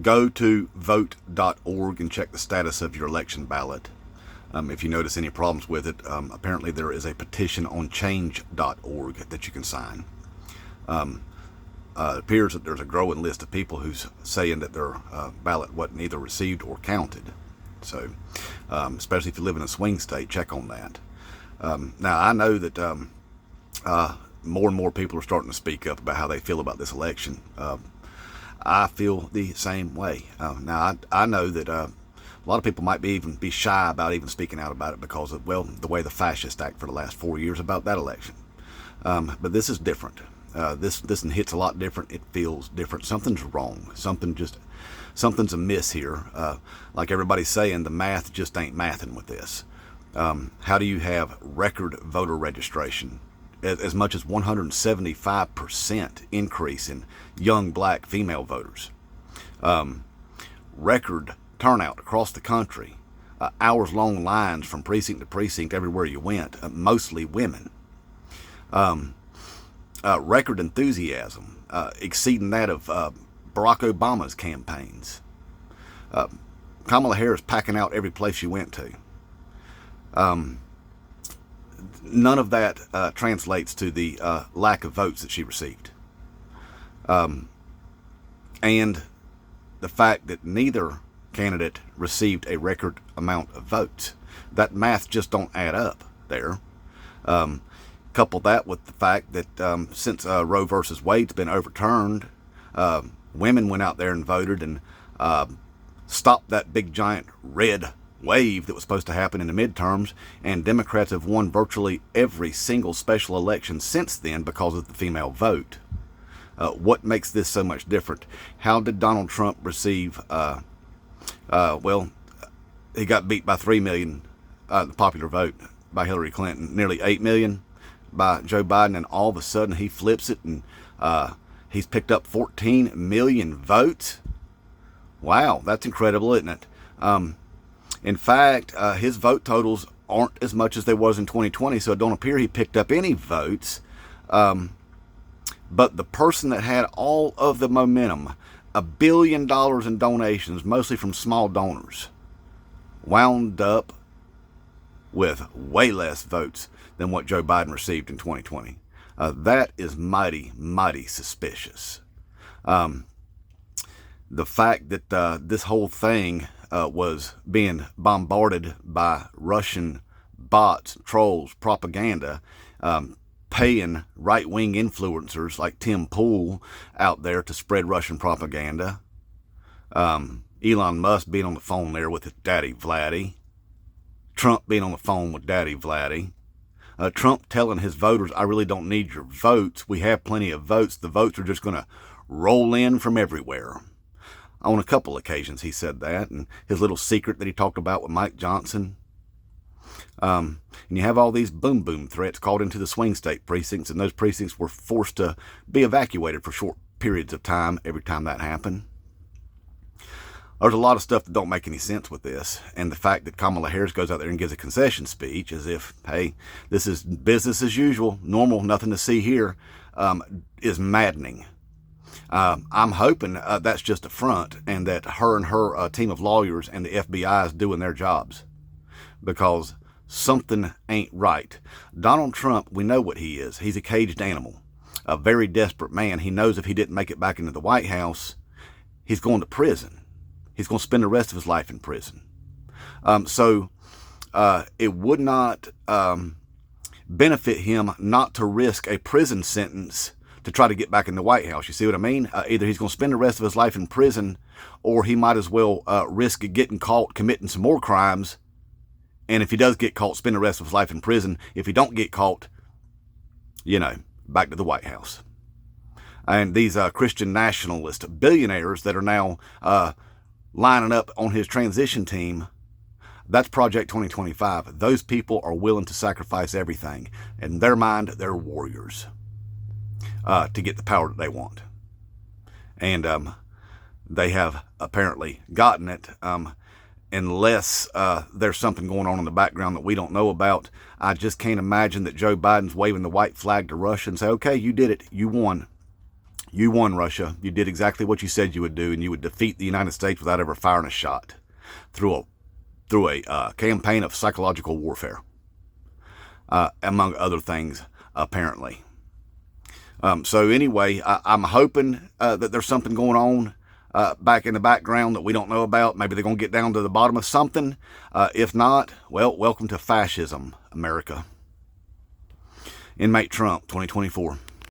Go to vote.org and check the status of your election ballot. If you notice any problems with it, apparently there is a petition on change.org that you can sign. It appears that there's a growing list of people who's saying that their ballot wasn't either received or counted. So, especially if you live in a swing state, check on that. Now, I know that more and more people are starting to speak up about how they feel about this election. I feel the same way. Now, I know that a lot of people might even be shy about even speaking out about it because of, well, the way the fascists act for the last 4 years about that election. But this is different. This hits a lot different. It feels different. Something's wrong. Something's amiss here. Like everybody's saying, the math just ain't mathing with this. How do you have record voter registration? As much as 175% increase in young black female voters. Record turnout across the country. Hours-long lines from precinct to precinct everywhere you went. Mostly women. Record enthusiasm, exceeding that of Barack Obama's campaigns. Kamala Harris packing out every place she went to. None of that translates to the lack of votes that she received. And the fact that neither candidate received a record amount of votes. That math just don't add up there. Couple that with the fact that since Roe versus Wade's been overturned, women went out there and voted and stopped that big giant red wave that was supposed to happen in the midterms, and Democrats have won virtually every single special election since then because of the female vote. What makes this so much different? How did Donald Trump receive, well, he got beat by 3 million, the popular vote by Hillary Clinton, nearly 8 million by Joe Biden, and all of a sudden he flips it and he's picked up 14 million votes. Wow, that's incredible, isn't it? In fact, his vote totals aren't as much as they was in 2020, so it don't appear he picked up any votes. But the person that had all of the momentum, $1 billion in donations, mostly from small donors, wound up with way less votes than what Joe Biden received in 2020. That is mighty, mighty suspicious. The fact that this whole thing was being bombarded by Russian bots, trolls, propaganda, paying right-wing influencers like Tim Pool out there to spread Russian propaganda. Elon Musk being on the phone there with his daddy Vladdy. Trump being on the phone with daddy Vladdy. Trump telling his voters, I really don't need your votes. We have plenty of votes. The votes are just going to roll in from everywhere. On a couple occasions he said that, and his little secret that he talked about with Mike Johnson. And you have all these boom boom threats called into the swing state precincts, and those precincts were forced to be evacuated for short periods of time every time that happened. There's a lot of stuff that don't make any sense with this, and the fact that Kamala Harris goes out there and gives a concession speech as if, hey, this is business as usual, normal, nothing to see here, is maddening. I'm hoping that's just a front, and that her and her team of lawyers and the FBI is doing their jobs, because something ain't right. Donald Trump, we know what he is. He's a caged animal, a very desperate man. He knows if he didn't make it back into the White House, he's going to prison. He's going to spend the rest of his life in prison. So it would not benefit him not to risk a prison sentence to try to get back in the White House. You see what I mean? Either he's going to spend the rest of his life in prison, or he might as well risk getting caught committing some more crimes. And if he does get caught, spend the rest of his life in prison. If he don't get caught, back to the White House. And these Christian nationalist billionaires that are now lining up on his transition team, that's Project 2025. Those people are willing to sacrifice everything. In their mind, they're warriors to get the power that they want. And they have apparently gotten it. Unless there's something going on in the background that we don't know about. I just can't imagine that Joe Biden's waving the white flag to Russia and say, okay, you did it. You won. You won, Russia. You did exactly what you said you would do, and you would defeat the United States without ever firing a shot through a campaign of psychological warfare, among other things, apparently. So anyway, I'm hoping that there's something going on back in the background that we don't know about. Maybe they're going to get down to the bottom of something. If not, well, welcome to fascism, America. Inmate Trump, 2024.